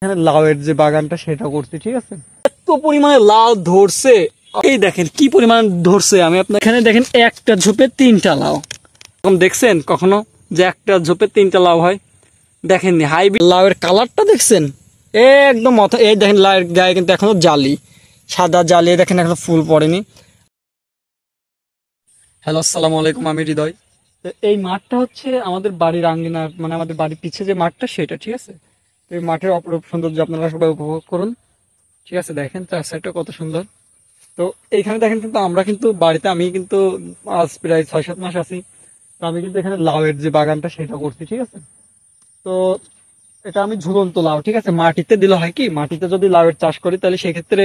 এখানে লাউয়ের যে বাগানটা সেটা করছি, ঠিক আছে। এত পরিমাণে লাউ ধরছে, এই দেখেন কি পরিমাণ ধরছে। আমি আপনার এখানে দেখেন একটা ঝোপে 3টা লাউ, এরকম দেখছেন কখনো যে একটা ঝোপে 3টা লাউ হয়? দেখেননি। হাইব্রিড লাউয়ের কালারটা দেখছেন একদম মাথা। এই দেখেন লাউয়ের গায়ে কিন্তু এখনো জালি, সাদা জালি, দেখেন এখনো ফুল পড়েনি। হ্যালো, আসসালামু আলাইকুম, আমি হৃদয়। তো এই মাঠটা হচ্ছে আমাদের বাড়ির আঙ্গিনার, মানে আমাদের বাড়ির পিছে যে মাঠটা সেটা, ঠিক আছে। এই মাঠের অপরূপ সৌন্দর্য আপনারা সবাই উপভোগ করুন, ঠিক আছে। দেখেন চার সাইডটা কত সুন্দর। তো এইখানে দেখেন কিন্তু আমরা কিন্তু বাড়িতে, আমি কিন্তু আজ প্রায় 6-7 মাস আছি। তো আমি কিন্তু এখানে লাউয়ের যে বাগানটা সেটা করছি, ঠিক আছে। তো এটা আমি ঝুলন্ত লাউ, ঠিক আছে। মাটিতে দিলে হয় কি, মাটিতে যদি লাউয়ের চাষ করি তাহলে সেক্ষেত্রে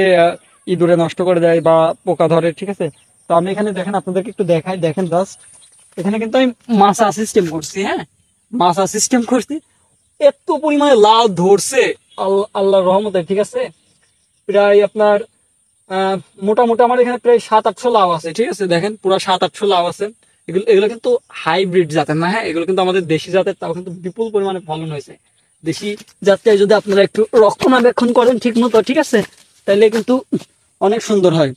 ইঁদুরে নষ্ট করে দেয় বা পোকা ধরে, ঠিক আছে। তো আমি এখানে দেখেন আপনাদেরকে একটু দেখাই, দেখেন জাস্ট এখানে কিন্তু আমি মাছা সিস্টেম করছি, হ্যাঁ, মাছা সিস্টেম করছি। এত পরিমাণে লাউ ধরছে আল্লাহর রহমতে, ঠিক আছে। প্রায় আপনার মোটামুটি আমার এখানে প্রায় 700-800 লাউ আছে, ঠিক আছে। দেখেন পুরো 700-800 লাউ আছে। এগুলো এগুলো কিন্তু হাইব্রিড জাতের না, হ্যাঁ, এগুলো কিন্তু আমাদের দেশি জাতের, তাও কিন্তু বিপুল পরিমাণে ফলন হয়েছে। দেশি জাতটাই যদি আপনারা একটু রক্ষণাবেক্ষণ করেন ঠিক মতো, ঠিক আছে, তাহলে কিন্তু অনেক সুন্দর হয়।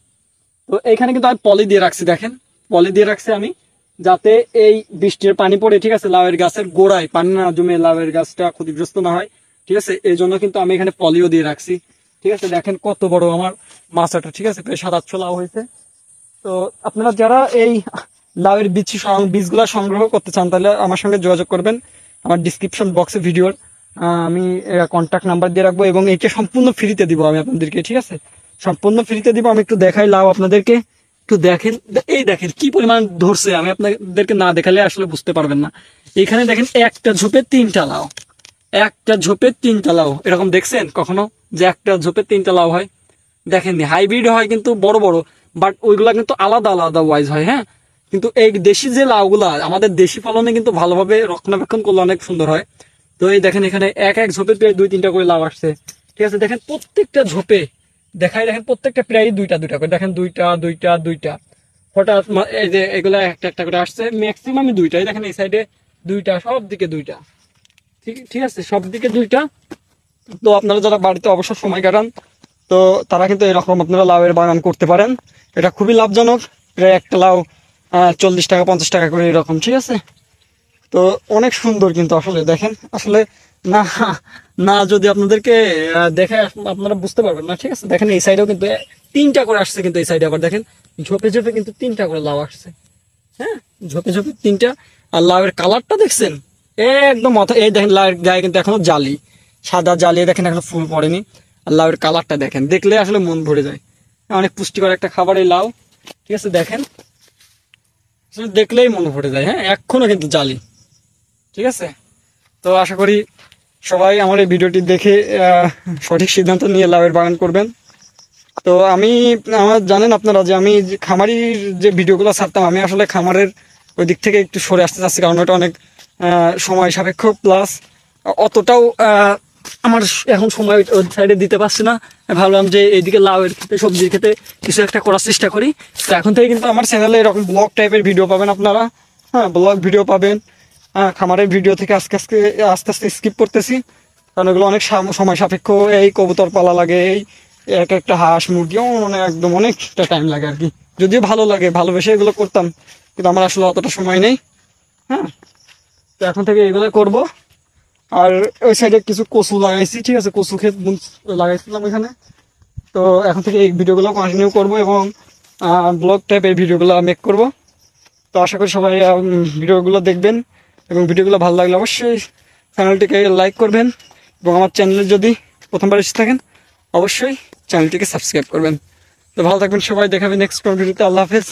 তো এইখানে কিন্তু আমি পলি দিয়ে রাখছি, দেখেন পলি দিয়ে রাখছি আমি, যাতে এই বৃষ্টির পানি পড়ে, ঠিক আছে, লাউয়ের গাছের গোড়ায় পানি না জমে লাউয়ের গাছটা ক্ষতিগ্রস্ত না হয়, ঠিক আছে। এই জন্য কিন্তু আমি এখানে পলিও দিয়ে রাখছি, ঠিক আছে। দেখেন কত বড় আমার মাছটা, ঠিক আছে, প্রায় 700-800 লাউ হয়েছে। তো আপনারা যারা এই লাউয়ের বীজগুলা সংগ্রহ করতে চান তাহলে আমার সঙ্গে যোগাযোগ করবেন। আমার ডিসক্রিপশন বক্সে ভিডিওর আমি কন্ট্যাক্ট নাম্বার দিয়ে রাখবো, এবং এইটা সম্পূর্ণ ফ্রিতে দিব আমি আপনাদেরকে, ঠিক আছে, সম্পূর্ণ ফ্রিতে দিব। আমি একটু দেখাই লাউ আপনাদেরকে, একটু দেখেন। এই দেখেন কি পরিমাণ ধরছে, আমি আপনাদেরকে না দেখালে আসলে বুঝতে পারবেন না। এখানে দেখেন একটা ঝোপে 3টা লাউ, একটা ঝোপে 3টা লাউ, এরকম দেখছেন কখনো যে একটা ঝোপে 3টা লাউ হয়? দেখেননি। হাইব্রিড হয় কিন্তু বড় বড়, বাট ওইগুলা কিন্তু আলাদা আলাদা ওয়াইজ হয়, হ্যাঁ। কিন্তু এই দেশি যে লাউগুলা আমাদের দেশি ফলনে কিন্তু ভালোভাবে রক্ষণাবেক্ষণ করলে অনেক সুন্দর হয়। তো এই দেখেন এখানে এক এক ঝোপে প্রায় 2-3টা করে লাউ আসছে, ঠিক আছে। দেখেন প্রত্যেকটা ঝোপে দেখাই, দেখেন প্রত্যেকটা প্রায় 2টা করে, দেখেন 2টা হঠাৎ এই যে এগুলা একটা একটা করে আসছে, ম্যাক্সিমাম 2টাই। দেখেন এই সাইডে 2টা, সব দিকে 2টা, ঠিক ঠিক আছে, সব দিকে 2টা। তো আপনারা যারা বাড়িতে অবসর সময় কাটান, তো তারা কিন্তু এরকম আপনারা লাউয়ের বাগান করতে পারেন। এটা খুবই লাভজনক। প্রায় একটা লাউ 40 টাকা 50 টাকা করে এরকম, ঠিক আছে। তো অনেক সুন্দর কিন্তু আসলে দেখেন, আসলে না না যদি আপনাদেরকে দেখে আপনারা বুঝতে পারবেন না, ঠিক আছে। দেখেন এই সাইডেও কিন্তু 3টা করে আসছে, কিন্তু এই সাইডে আবার দেখেন ঝোপে ঝোপে কিন্তু 3টা করে লাউ আসছে, হ্যাঁ, ঝোপে ঝোপে 3টা। আর লাউয়ের কালারটা দেখছেন একদম মাথা। এই দেখেন লাউয়ের গায়ে কিন্তু এখনো জালি, সাদা জালি, দেখেন এখনো ফুল পড়েনি। আর লাউয়ের কালারটা দেখেন, দেখলে আসলে মন ভরে যায়। অনেক পুষ্টিকর একটা খাবার এই লাউ, ঠিক আছে। দেখেন আসলে দেখলেই মন ভরে যায়, হ্যাঁ, এখনো কিন্তু জালি, ঠিক আছে। তো আশা করি সবাই আমার এই ভিডিওটি দেখে সঠিক সিদ্ধান্ত নিয়ে লাউয়ের বাগান করবেন। তো আমি, আমার জানেন আপনারা যে আমি খামারির যে ভিডিওগুলো ছাড়তাম, আমি আসলে খামারের ওই দিক থেকে একটু সরে আসতে চাচ্ছি, কারণ ওটা অনেক সময় সাপেক্ষ, প্লাস অতটাও আমার এখন সময় ওই সাইডে দিতে পারছি না। ভাবলাম যে এইদিকে লাউয়ের ক্ষেত্রে, সবজির ক্ষেত্রে কিছু একটা করার চেষ্টা করি। তো এখন থেকে কিন্তু আমার চ্যানেলে এরকম ব্লগ টাইপের ভিডিও পাবেন আপনারা, হ্যাঁ, ব্লগ ভিডিও পাবেন। খামারের ভিডিও থেকে আস্তে আস্তে স্কিপ করতেছি, কারণ এগুলো অনেক সময় সাপেক্ষ। এই কবুতর পালা লাগে, এই এক একটা হাঁস মুরগি মানে একদম অনেকটা টাইম লাগে আর কি। যদিও ভালো লাগে, ভালোবেসে এগুলো করতাম, কিন্তু আমার আসলে অতটা সময় নেই, হ্যাঁ। তো এখন থেকে এগুলো করব। আর ওই সাইডে কিছু কচু লাগাইছি, ঠিক আছে, কচু ক্ষেত লাগাইছিলাম এখানে। তো এখন থেকে এই ভিডিওগুলো কন্টিনিউ করব, এবং ব্লগ টাইপের ভিডিওগুলো মেক করব। তো আশা করি সবাই ভিডিওগুলো দেখবেন, এবং ভিডিওগুলো ভালো লাগলে অবশ্যই চ্যানেলটিকে লাইক করবেন, এবং আমার চ্যানেলে যদি প্রথমবার এসে থাকেন অবশ্যই চ্যানেলটিকে সাবস্ক্রাইব করবেন। তো ভালো থাকবেন সবাই, দেখাবেন নেক্সট ভিডিওতে। আল্লাহ হাফেজ।